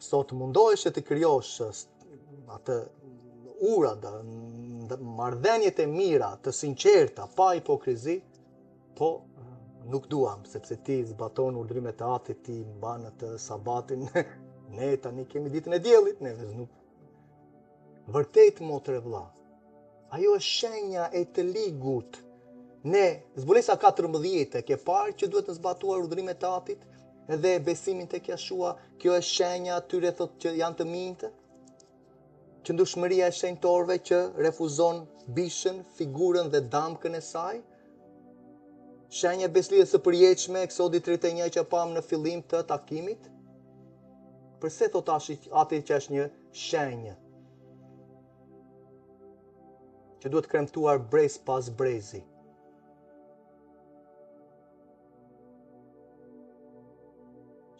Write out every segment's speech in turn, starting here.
sot mundohesh që të krijosh atë ura, marrëdhëniet e mira, të sinqerta, pa hipokrizi, po nuk duam, sepse ti zbaton urdhrimet e Atit, ti mban atë sabatin, ne tani kemi ditën e diellit, ne nuk. Vërtet, motër e vëlla, ajo është shenja e të ligut. Ne, zbulesa 14 ke parë që duhet të zbatuar urdhrimet e Atit edhe besimin tek Jashua, kjo është shenja atyre thotë që janë të minjtë. Qëndrueshmëria e shenjtorëve që refuzon bishën, figurën dhe damkën e saj. Shenja e beslidhjes së përjetshme, Eksodi 31 që pam në fillim të takimit. Përse thot Ati që është një shenjë që duhet kremtuar brez pas brezi?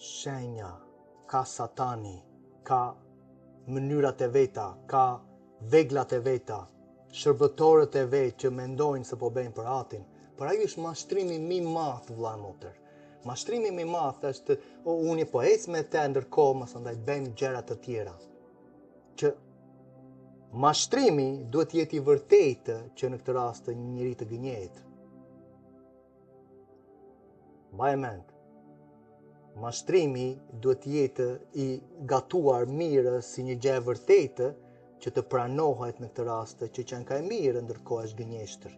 Shenja, ka Satani, ka mënyrat e veta, ka veglat e veta, shërbëtorët e vetë që mendojnë se po bëjnë për Atin. Por ai është mashtrimi më i madh, vëlla motër. Mashtrimi më i madh është unë po ec me të ndërkohë mos andaj bëjmë gjëra të tjera. Që mashtrimi duhet jetë i vërtetë që në këtë rast një njeri të gënjehet. Mbaj mend. Mashtrimi duhet jetë i gatuar mirë si një gjë e vërtetë që të pranohet në këtë rast që qenë ka e mirë ndërkohë është gënjeshtër.